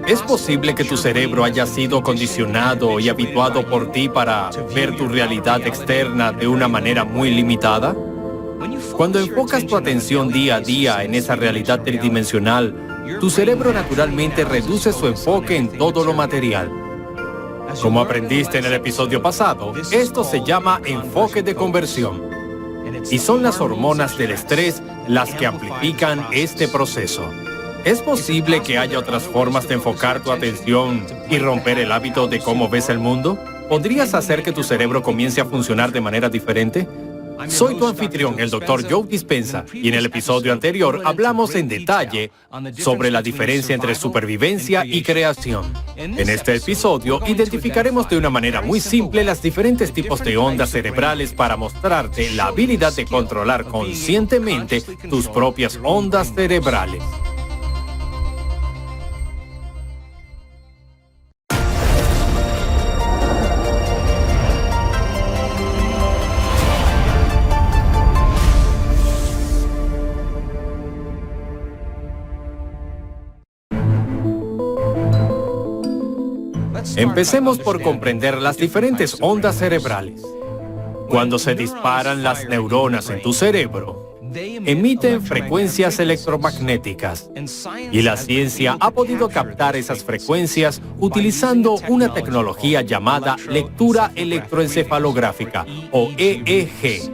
¿Es posible que tu cerebro haya sido condicionado y habituado por ti para ver tu realidad externa de una manera muy limitada? Cuando enfocas tu atención día a día en esa realidad tridimensional, tu cerebro naturalmente reduce su enfoque en todo lo material. Como aprendiste en el episodio pasado, esto se llama enfoque de conversión. Y son las hormonas del estrés las que amplifican este proceso. ¿Es posible que haya otras formas de enfocar tu atención y romper el hábito de cómo ves el mundo? ¿Podrías hacer que tu cerebro comience a funcionar de manera diferente? Soy tu anfitrión, el Dr. Joe Dispenza, y en el episodio anterior hablamos en detalle sobre la diferencia entre supervivencia y creación. En este episodio identificaremos de una manera muy simple las diferentes tipos de ondas cerebrales para mostrarte la habilidad de controlar conscientemente tus propias ondas cerebrales. Empecemos por comprender las diferentes ondas cerebrales. Cuando se disparan las neuronas en tu cerebro, emiten frecuencias electromagnéticas, y la ciencia ha podido captar esas frecuencias utilizando una tecnología llamada lectura electroencefalográfica, o EEG.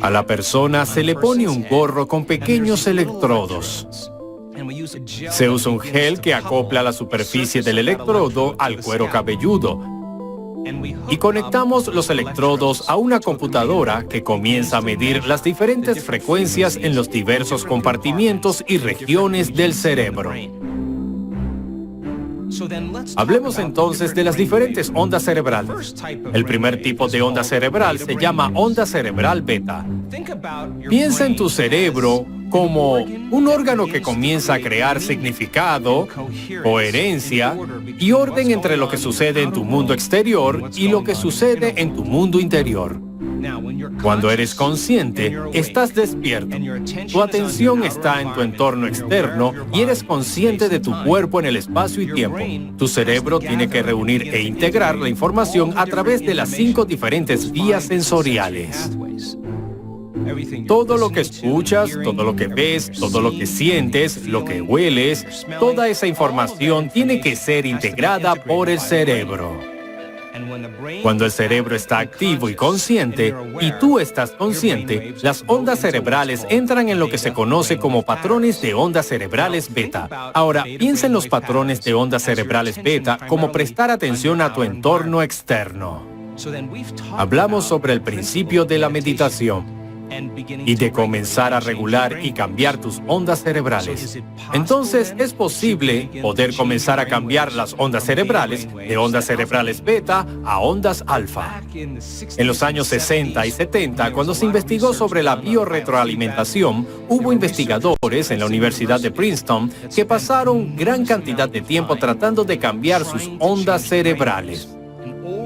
A la persona se le pone un gorro con pequeños electrodos. Se usa un gel que acopla la superficie del electrodo al cuero cabelludo y conectamos los electrodos a una computadora que comienza a medir las diferentes frecuencias en los diversos compartimientos y regiones del cerebro. Hablemos entonces de las diferentes ondas cerebrales. El primer tipo de onda cerebral se llama onda cerebral beta. Piensa en tu cerebro como un órgano que comienza a crear significado, coherencia y orden entre lo que sucede en tu mundo exterior y lo que sucede en tu mundo interior. Cuando eres consciente, estás despierto. Tu atención está en tu entorno externo y eres consciente de tu cuerpo en el espacio y tiempo. Tu cerebro tiene que reunir e integrar la información a través de las 5 diferentes vías sensoriales. Todo lo que escuchas, todo lo que ves, todo lo que sientes, lo que hueles, toda esa información tiene que ser integrada por el cerebro. Cuando el cerebro está activo y consciente, y tú estás consciente, las ondas cerebrales entran en lo que se conoce como patrones de ondas cerebrales beta. Ahora, piensa en los patrones de ondas cerebrales beta como prestar atención a tu entorno externo. Hablamos sobre el principio de la meditación y de comenzar a regular y cambiar tus ondas cerebrales. Entonces, es posible poder comenzar a cambiar las ondas cerebrales de ondas cerebrales beta a ondas alfa. En los años 60 y 70, cuando se investigó sobre la biorretroalimentación, hubo investigadores en la Universidad de Princeton que pasaron gran cantidad de tiempo tratando de cambiar sus ondas cerebrales.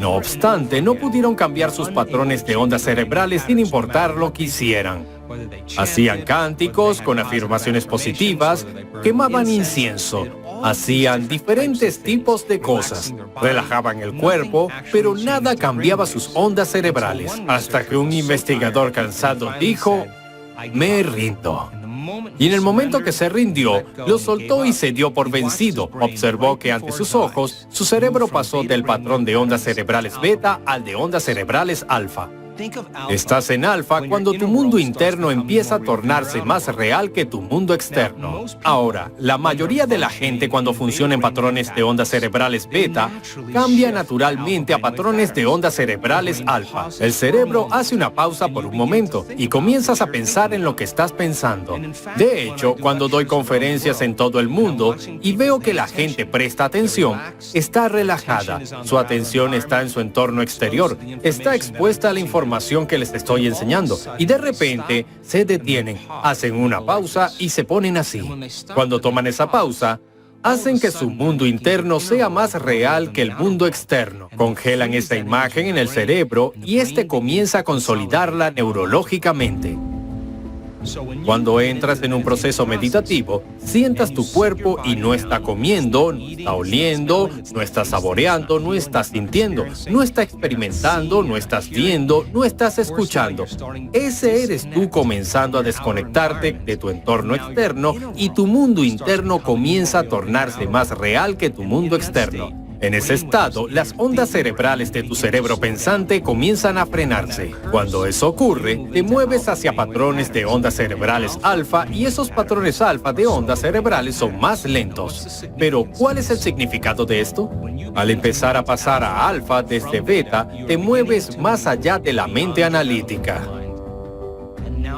No obstante, no pudieron cambiar sus patrones de ondas cerebrales sin importar lo que hicieran. Hacían cánticos con afirmaciones positivas, quemaban incienso, hacían diferentes tipos de cosas, relajaban el cuerpo, pero nada cambiaba sus ondas cerebrales, hasta que un investigador cansado dijo, "Me rindo". Y en el momento que se rindió, lo soltó y se dio por vencido. Observó que ante sus ojos, su cerebro pasó del patrón de ondas cerebrales beta al de ondas cerebrales alfa. Estás en alfa cuando tu mundo interno empieza a tornarse más real que tu mundo externo. Ahora, la mayoría de la gente cuando funciona en patrones de ondas cerebrales beta, cambia naturalmente a patrones de ondas cerebrales alfa. El cerebro hace una pausa por un momento y comienzas a pensar en lo que estás pensando. De hecho, cuando doy conferencias en todo el mundo y veo que la gente presta atención, está relajada. Su atención está en su entorno exterior, está expuesta a la información que les estoy enseñando y de repente se detienen, hacen una pausa y se ponen así. Cuando toman esa pausa, hacen que su mundo interno sea más real que el mundo externo. Congelan esa imagen en el cerebro y este comienza a consolidarla neurológicamente. Cuando entras en un proceso meditativo, sientas tu cuerpo y no está comiendo, no está oliendo, no está saboreando, no está sintiendo, no está experimentando, no estás viendo, no estás escuchando. Ese eres tú comenzando a desconectarte de tu entorno externo y tu mundo interno comienza a tornarse más real que tu mundo externo. En ese estado, las ondas cerebrales de tu cerebro pensante comienzan a frenarse. Cuando eso ocurre, te mueves hacia patrones de ondas cerebrales alfa y esos patrones alfa de ondas cerebrales son más lentos. Pero, ¿cuál es el significado de esto? Al empezar a pasar a alfa desde beta, te mueves más allá de la mente analítica.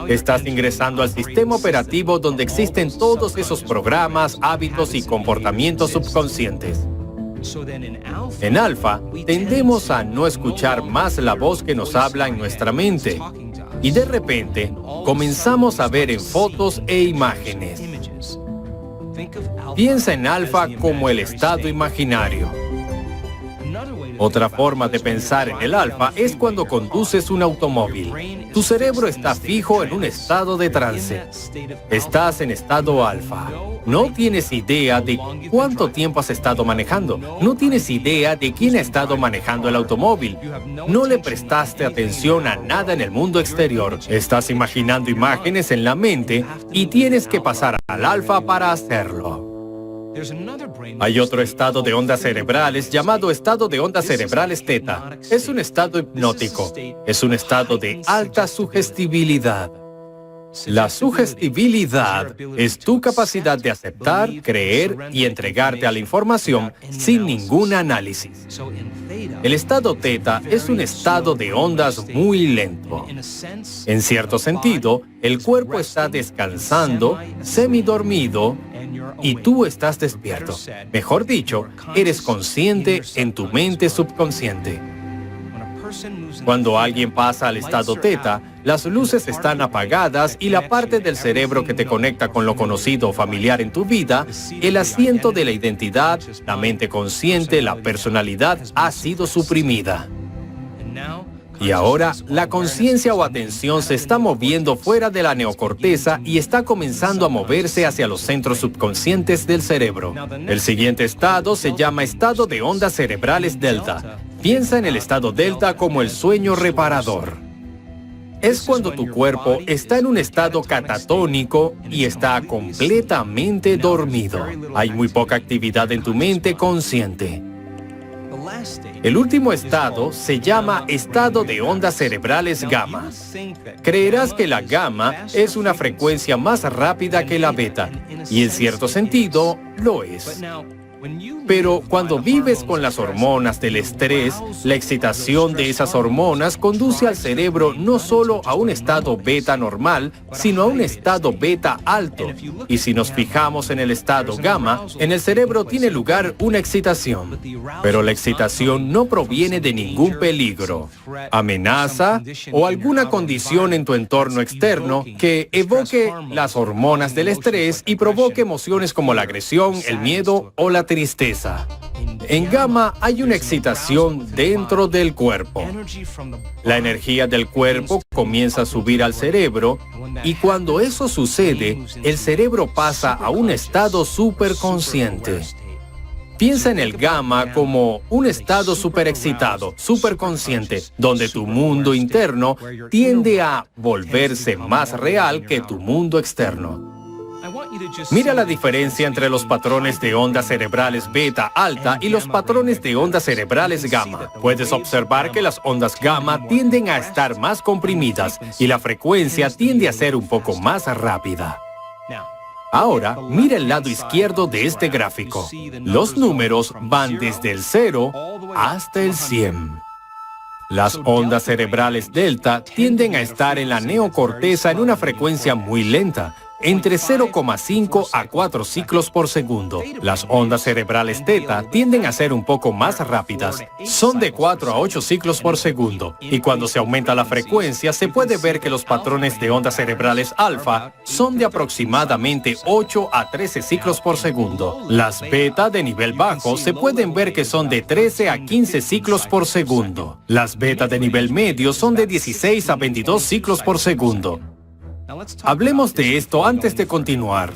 Estás ingresando al sistema operativo donde existen todos esos programas, hábitos y comportamientos subconscientes. En alfa, tendemos a no escuchar más la voz que nos habla en nuestra mente. Y de repente, comenzamos a ver en fotos e imágenes. Piensa en alfa como el estado imaginario. Otra forma de pensar en el alfa es cuando conduces un automóvil. Tu cerebro está fijo en un estado de trance. Estás en estado alfa. No tienes idea de cuánto tiempo has estado manejando. No tienes idea de quién ha estado manejando el automóvil. No le prestaste atención a nada en el mundo exterior. Estás imaginando imágenes en la mente y tienes que pasar al alfa para hacerlo. Hay otro estado de ondas cerebrales llamado estado de ondas cerebrales teta. Es un estado hipnótico. Es un estado de alta sugestibilidad. La sugestibilidad es tu capacidad de aceptar, creer y entregarte a la información sin ningún análisis. El estado teta es un estado de ondas muy lento. En cierto sentido, el cuerpo está descansando, semidormido, y tú estás despierto. Mejor dicho, eres consciente en tu mente subconsciente. Cuando alguien pasa al estado teta, las luces están apagadas y la parte del cerebro que te conecta con lo conocido o familiar en tu vida, el asiento de la identidad, la mente consciente, la personalidad, ha sido suprimida. Y ahora, la conciencia o atención se está moviendo fuera de la neocorteza y está comenzando a moverse hacia los centros subconscientes del cerebro. El siguiente estado se llama estado de ondas cerebrales delta. Piensa en el estado delta como el sueño reparador. Es cuando tu cuerpo está en un estado catatónico y está completamente dormido. Hay muy poca actividad en tu mente consciente. El último estado se llama estado de ondas cerebrales gamma. Creerás que la gamma es una frecuencia más rápida que la beta, y en cierto sentido lo es. Pero cuando vives con las hormonas del estrés, la excitación de esas hormonas conduce al cerebro no solo a un estado beta normal, sino a un estado beta alto. Y si nos fijamos en el estado gamma, en el cerebro tiene lugar una excitación. Pero la excitación no proviene de ningún peligro, amenaza o alguna condición en tu entorno externo que evoque las hormonas del estrés y provoque emociones como la agresión, el miedo o la tristeza. En gamma hay una excitación dentro del cuerpo. La energía del cuerpo comienza a subir al cerebro y cuando eso sucede, el cerebro pasa a un estado superconsciente. Piensa en el gamma como un estado superexcitado, superconsciente, donde tu mundo interno tiende a volverse más real que tu mundo externo. Mira la diferencia entre los patrones de ondas cerebrales beta alta y los patrones de ondas cerebrales gamma. Puedes observar que las ondas gamma tienden a estar más comprimidas y la frecuencia tiende a ser un poco más rápida. Ahora, mira el lado izquierdo de este gráfico. Los números van desde el 0 hasta el 100. Las ondas cerebrales delta tienden a estar en la neocorteza en una frecuencia muy lenta, entre 0,5 a 4 ciclos por segundo. Las ondas cerebrales teta tienden a ser un poco más rápidas. Son de 4 a 8 ciclos por segundo. Y cuando se aumenta la frecuencia, se puede ver que los patrones de ondas cerebrales alfa son de aproximadamente 8 a 13 ciclos por segundo. Las beta de nivel bajo se pueden ver que son de 13 a 15 ciclos por segundo. Las beta de nivel medio son de 16 a 22 ciclos por segundo. Hablemos de esto antes de continuar.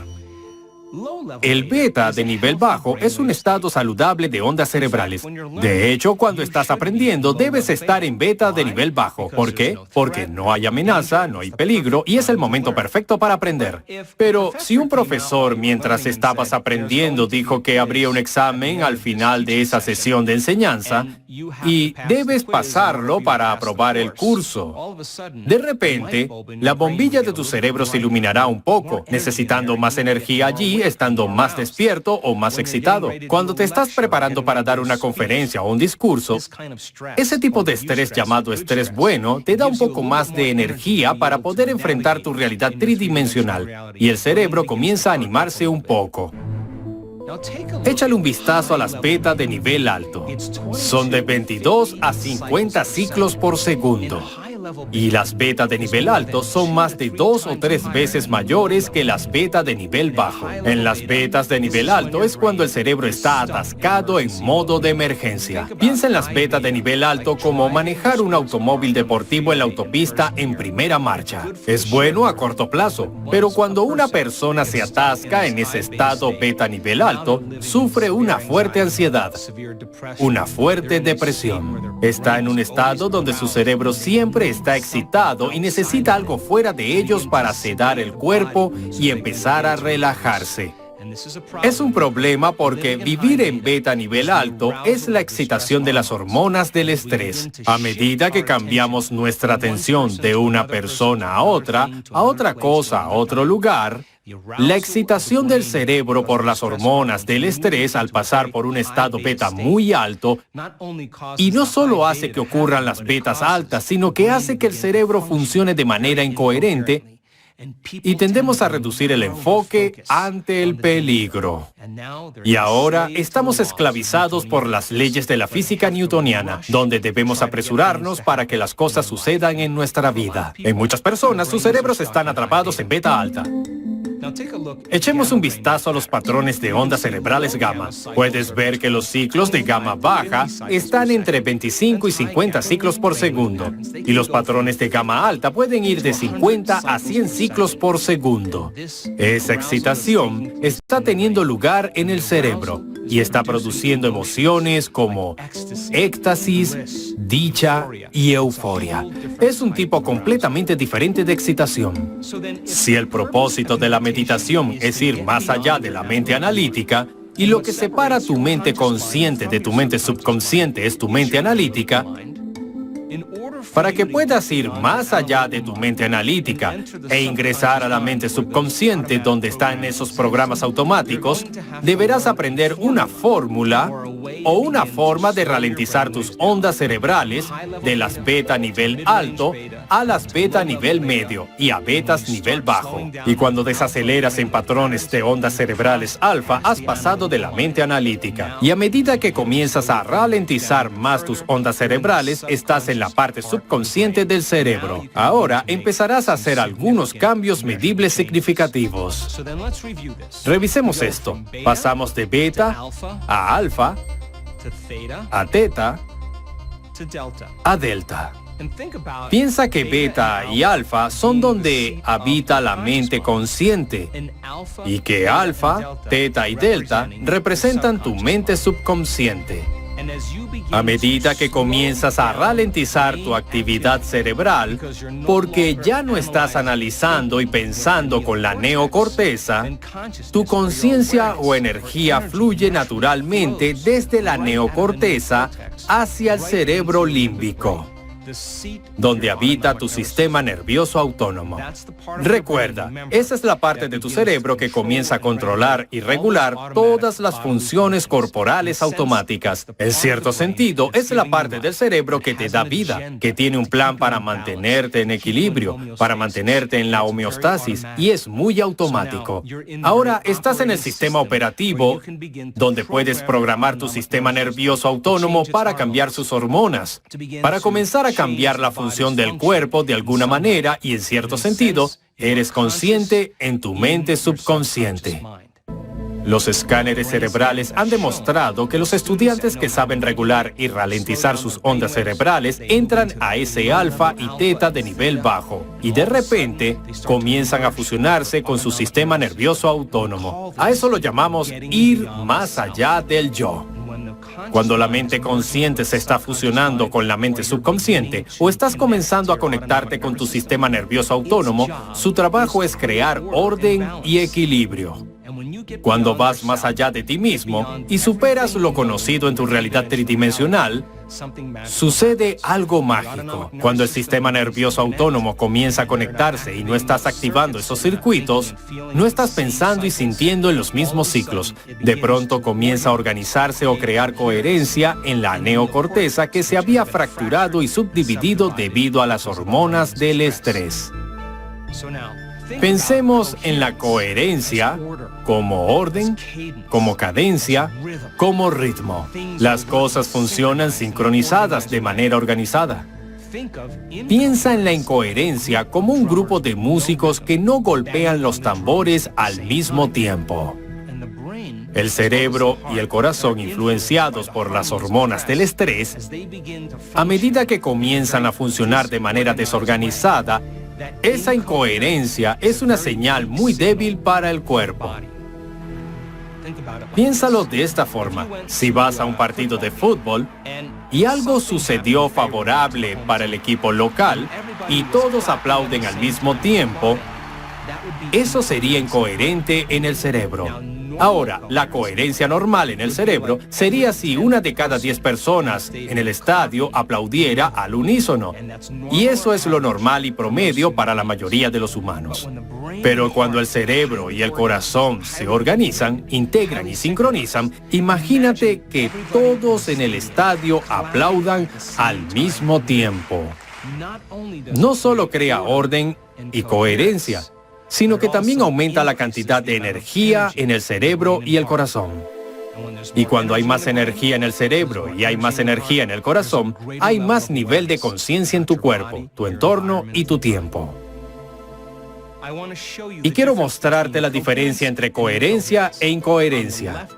El beta de nivel bajo es un estado saludable de ondas cerebrales. De hecho, cuando estás aprendiendo, debes estar en beta de nivel bajo. ¿Por qué? Porque no hay amenaza, no hay peligro y es el momento perfecto para aprender. Pero si un profesor, mientras estabas aprendiendo, dijo que habría un examen al final de esa sesión de enseñanza y debes pasarlo para aprobar el curso, de repente, la bombilla de tu cerebro se iluminará un poco, necesitando más energía allí, estando más despierto o más excitado. Cuando te estás preparando para dar una conferencia o un discurso, ese tipo de estrés llamado estrés bueno te da un poco más de energía para poder enfrentar tu realidad tridimensional y el cerebro comienza a animarse un poco. Échale un vistazo a las betas de nivel alto. Son de 22 a 50 ciclos por segundo. Y las betas de nivel alto son más de 2 o 3 veces mayores que las betas de nivel bajo. En las betas de nivel alto es cuando el cerebro está atascado en modo de emergencia. Piensa en las betas de nivel alto como manejar un automóvil deportivo en la autopista en primera marcha. Es bueno a corto plazo, pero cuando una persona se atasca en ese estado beta nivel alto, sufre una fuerte ansiedad, una fuerte depresión. Está en un estado donde su cerebro siempre está excitado y necesita algo fuera de ellos para sedar el cuerpo y empezar a relajarse. Es un problema porque vivir en beta nivel alto es la excitación de las hormonas del estrés. A medida que cambiamos nuestra atención de una persona a otra cosa, a otro lugar, la excitación del cerebro por las hormonas del estrés al pasar por un estado beta muy alto, y no solo hace que ocurran las betas altas, sino que hace que el cerebro funcione de manera incoherente y tendemos a reducir el enfoque ante el peligro. Y ahora estamos esclavizados por las leyes de la física newtoniana, donde debemos apresurarnos para que las cosas sucedan en nuestra vida. En muchas personas, sus cerebros están atrapados en beta alta. Echemos un vistazo a los patrones de ondas cerebrales gamma. Puedes ver que los ciclos de gamma baja están entre 25 y 50 ciclos por segundo, y los patrones de gamma alta pueden ir de 50 a 100 ciclos por segundo. Esa excitación está teniendo lugar en el cerebro y está produciendo emociones como éxtasis, dicha y euforia. Es un tipo completamente diferente de excitación. Si el propósito de la meditación es ir más allá de la mente analítica, y lo que separa tu mente consciente de tu mente subconsciente es tu mente analítica, para que puedas ir más allá de tu mente analítica e ingresar a la mente subconsciente donde están esos programas automáticos, deberás aprender una fórmula o una forma de ralentizar tus ondas cerebrales de las beta a nivel alto a las beta a nivel medio y a betas nivel bajo. Y cuando desaceleras en patrones de ondas cerebrales alfa, has pasado de la mente analítica. Y a medida que comienzas a ralentizar más tus ondas cerebrales, estás en la parte subconsciente del cerebro. Ahora empezarás a hacer algunos cambios medibles significativos. Revisemos esto. Pasamos de beta a alfa, a teta, a delta. Piensa que beta y alfa son donde habita la mente consciente y que alfa, teta y delta representan tu mente subconsciente. A medida que comienzas a ralentizar tu actividad cerebral, porque ya no estás analizando y pensando con la neocorteza, tu conciencia o energía fluye naturalmente desde la neocorteza hacia el cerebro límbico, donde habita tu sistema nervioso autónomo. Recuerda, esa es la parte de tu cerebro que comienza a controlar y regular todas las funciones corporales automáticas. En cierto sentido, es la parte del cerebro que te da vida, que tiene un plan para mantenerte en equilibrio, para mantenerte en la homeostasis, y es muy automático. Ahora estás en el sistema operativo, donde puedes programar tu sistema nervioso autónomo para cambiar sus hormonas, para comenzar a cambiar la función del cuerpo de alguna manera y, en cierto sentido, eres consciente en tu mente subconsciente. Los escáneres cerebrales han demostrado que los estudiantes que saben regular y ralentizar sus ondas cerebrales entran a ese alfa y teta de nivel bajo y de repente comienzan a fusionarse con su sistema nervioso autónomo. A eso lo llamamos ir más allá del yo. Cuando la mente consciente se está fusionando con la mente subconsciente o estás comenzando a conectarte con tu sistema nervioso autónomo, su trabajo es crear orden y equilibrio. Cuando vas más allá de ti mismo y superas lo conocido en tu realidad tridimensional, sucede algo mágico. Cuando el sistema nervioso autónomo comienza a conectarse y no estás activando esos circuitos, no estás pensando y sintiendo en los mismos ciclos. De pronto comienza a organizarse o crear coherencia en la neocorteza que se había fracturado y subdividido debido a las hormonas del estrés. Pensemos en la coherencia como orden, como cadencia, como ritmo. Las cosas funcionan sincronizadas de manera organizada. Piensa en la incoherencia como un grupo de músicos que no golpean los tambores al mismo tiempo. El cerebro y el corazón, influenciados por las hormonas del estrés, a medida que comienzan a funcionar de manera desorganizada, esa incoherencia es una señal muy débil para el cuerpo. Piénsalo de esta forma. Si vas a un partido de fútbol y algo sucedió favorable para el equipo local y todos aplauden al mismo tiempo, eso sería incoherente en el cerebro. Ahora, la coherencia normal en el cerebro sería si una de cada 10 personas en el estadio aplaudiera al unísono. Y eso es lo normal y promedio para la mayoría de los humanos. Pero cuando el cerebro y el corazón se organizan, integran y sincronizan, imagínate que todos en el estadio aplaudan al mismo tiempo. No solo crea orden y coherencia, sino que también aumenta la cantidad de energía en el cerebro y el corazón. Y cuando hay más energía en el cerebro y hay más energía en el corazón, hay más nivel de conciencia en tu cuerpo, tu entorno y tu tiempo. Y quiero mostrarte la diferencia entre coherencia e incoherencia.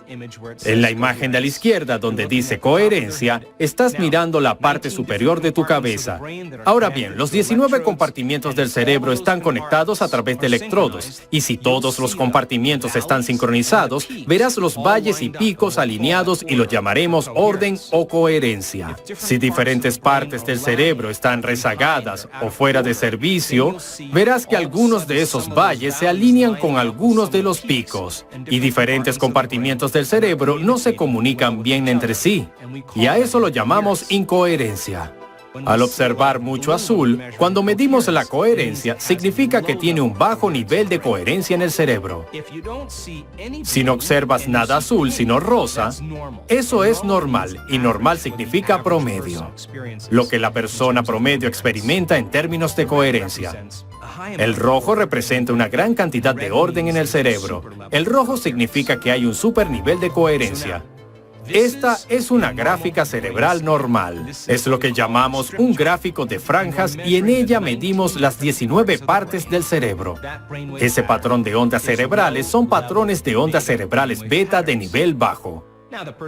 En la imagen de la izquierda, donde dice coherencia, estás mirando la parte superior de tu cabeza. Ahora bien, los 19 compartimientos del cerebro están conectados a través de electrodos, y si todos los compartimientos están sincronizados, verás los valles y picos alineados y los llamaremos orden o coherencia. Si diferentes partes del cerebro están rezagadas o fuera de servicio, verás que algunos de esos valles se alinean con algunos de los picos y diferentes compartimientos del cerebro no se comunican bien entre sí, y a eso lo llamamos incoherencia. Al observar mucho azul, cuando medimos la coherencia, significa que tiene un bajo nivel de coherencia en el cerebro. Si no observas nada azul, sino rosa, eso es normal, y normal significa promedio. Lo que la persona promedio experimenta en términos de coherencia. El rojo representa una gran cantidad de orden en el cerebro. El rojo significa que hay un super nivel de coherencia. Esta es una gráfica cerebral normal. Es lo que llamamos un gráfico de franjas y en ella medimos las 19 partes del cerebro. Ese patrón de ondas cerebrales son patrones de ondas cerebrales beta de nivel bajo.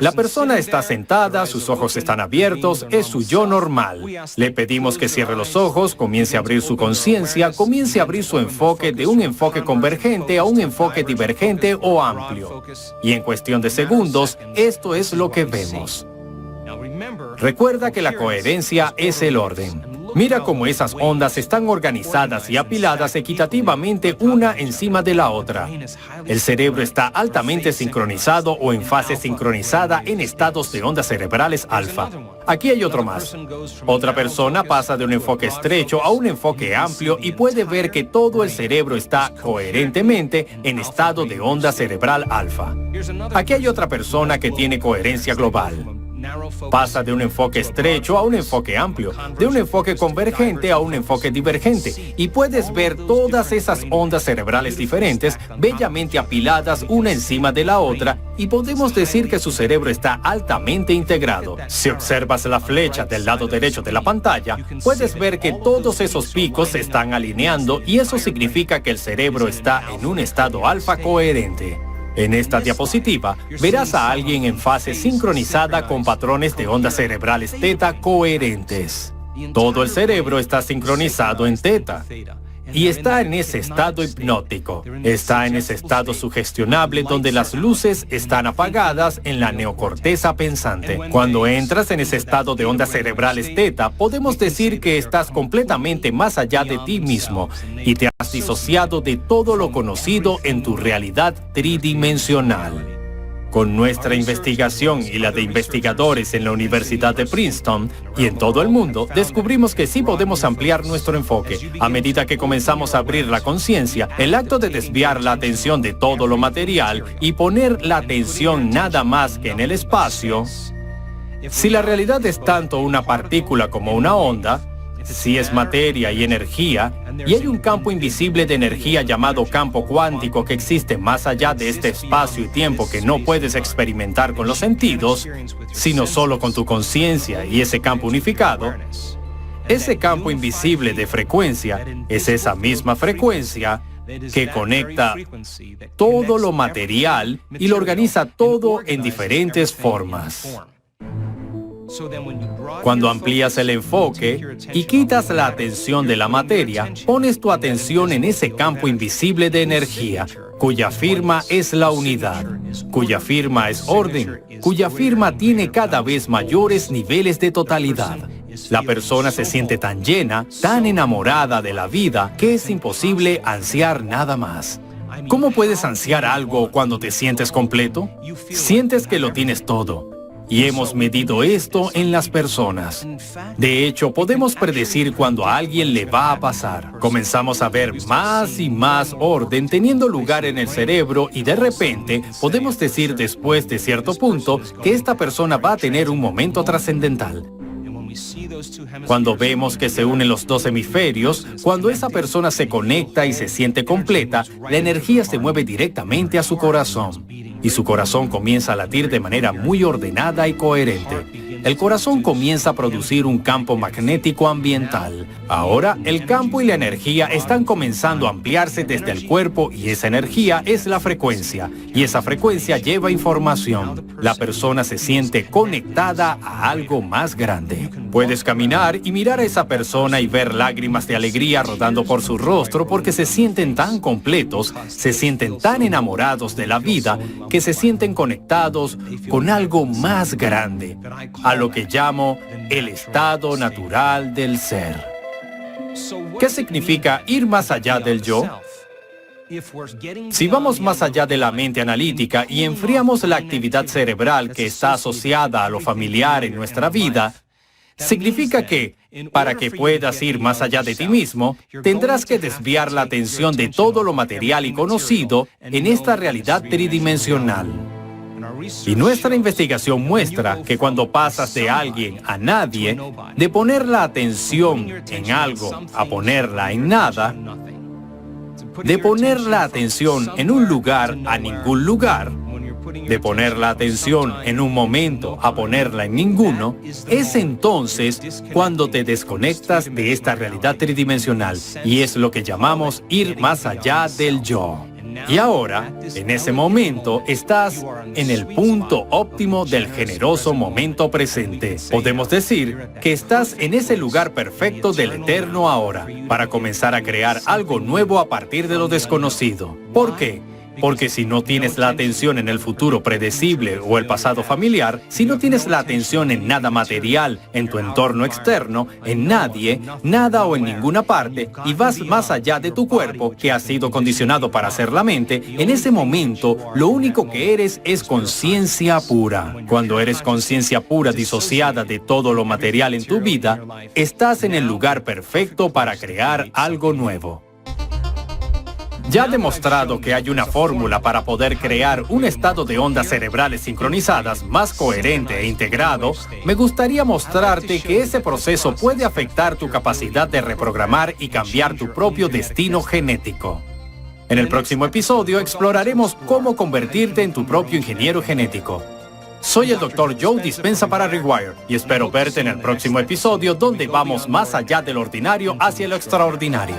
La persona está sentada, sus ojos están abiertos, es su yo normal. Le pedimos que cierre los ojos, comience a abrir su conciencia, comience a abrir su enfoque de un enfoque convergente a un enfoque divergente o amplio. Y en cuestión de segundos, esto es lo que vemos. Recuerda que la coherencia es el orden. Mira cómo esas ondas están organizadas y apiladas equitativamente una encima de la otra. El cerebro está altamente sincronizado o en fase sincronizada en estados de ondas cerebrales alfa. Aquí hay otro más. Otra persona pasa de un enfoque estrecho a un enfoque amplio y puede ver que todo el cerebro está coherentemente en estado de onda cerebral alfa. Aquí hay otra persona que tiene coherencia global. Pasa de un enfoque estrecho a un enfoque amplio, de un enfoque convergente a un enfoque divergente, y puedes ver todas esas ondas cerebrales diferentes, bellamente apiladas una encima de la otra, y podemos decir que su cerebro está altamente integrado. Si observas la flecha del lado derecho de la pantalla, puedes ver que todos esos picos se están alineando y eso significa que el cerebro está en un estado alfa coherente. En esta diapositiva, verás a alguien en fase sincronizada con patrones de ondas cerebrales teta coherentes. Todo el cerebro está sincronizado en teta y está en ese estado hipnótico. Está en ese estado sugestionable donde las luces están apagadas en la neocorteza pensante. Cuando entras en ese estado de ondas cerebrales teta, podemos decir que estás completamente más allá de ti mismo y te has disociado de todo lo conocido en tu realidad tridimensional. Con nuestra investigación y la de investigadores en la Universidad de Princeton y en todo el mundo, descubrimos que sí podemos ampliar nuestro enfoque. A medida que comenzamos a abrir la conciencia, el acto de desviar la atención de todo lo material y poner la atención nada más que en el espacio. Si la realidad es tanto una partícula como una onda, si es materia y energía, y hay un campo invisible de energía llamado campo cuántico que existe más allá de este espacio y tiempo que no puedes experimentar con los sentidos, sino solo con tu conciencia y ese campo unificado, ese campo invisible de frecuencia es esa misma frecuencia que conecta todo lo material y lo organiza todo en diferentes formas. Cuando amplías el enfoque y quitas la atención de la materia, pones tu atención en ese campo invisible de energía, cuya firma es la unidad, cuya firma es orden, cuya firma tiene cada vez mayores niveles de totalidad. La persona se siente tan llena, tan enamorada de la vida, que es imposible ansiar nada más. ¿Cómo puedes ansiar algo cuando te sientes completo? Sientes que lo tienes todo. Y hemos medido esto en las personas. De hecho, podemos predecir cuándo a alguien le va a pasar. Comenzamos a ver más y más orden teniendo lugar en el cerebro y de repente podemos decir después de cierto punto que esta persona va a tener un momento trascendental. Cuando vemos que se unen los dos hemisferios, cuando esa persona se conecta y se siente completa, la energía se mueve directamente a su corazón. Y su corazón comienza a latir de manera muy ordenada y coherente. El corazón comienza a producir un campo magnético ambiental. Ahora, el campo y la energía están comenzando a ampliarse desde el cuerpo y esa energía es la frecuencia. Y esa frecuencia lleva información. La persona se siente conectada a algo más grande. Puedes caminar y mirar a esa persona y ver lágrimas de alegría rodando por su rostro porque se sienten tan completos, se sienten tan enamorados de la vida, que se sienten conectados con algo más grande, a lo que llamo el estado natural del ser. ¿Qué significa ir más allá del yo? Si vamos más allá de la mente analítica y enfriamos la actividad cerebral que está asociada a lo familiar en nuestra vida, significa que, para que puedas ir más allá de ti mismo, tendrás que desviar la atención de todo lo material y conocido en esta realidad tridimensional. Y nuestra investigación muestra que cuando pasas de alguien a nadie, de poner la atención en algo a ponerla en nada, de poner la atención en un lugar a ningún lugar, de poner la atención en un momento a ponerla en ninguno, es entonces cuando te desconectas de esta realidad tridimensional y es lo que llamamos ir más allá del yo. Y ahora, en ese momento, estás en el punto óptimo del generoso momento presente. Podemos decir que estás en ese lugar perfecto del eterno ahora, para comenzar a crear algo nuevo a partir de lo desconocido. ¿Por qué? Porque si no tienes la atención en el futuro predecible o el pasado familiar, si no tienes la atención en nada material, en tu entorno externo, en nadie, nada o en ninguna parte, y vas más allá de tu cuerpo, que ha sido condicionado para ser la mente, en ese momento, lo único que eres es conciencia pura. Cuando eres conciencia pura disociada de todo lo material en tu vida, estás en el lugar perfecto para crear algo nuevo. Ya he demostrado que hay una fórmula para poder crear un estado de ondas cerebrales sincronizadas más coherente e integrado. Me gustaría mostrarte que ese proceso puede afectar tu capacidad de reprogramar y cambiar tu propio destino genético. En el próximo episodio exploraremos cómo convertirte en tu propio ingeniero genético. Soy el Dr. Joe Dispenza para Rewire y espero verte en el próximo episodio donde vamos más allá del ordinario hacia lo extraordinario.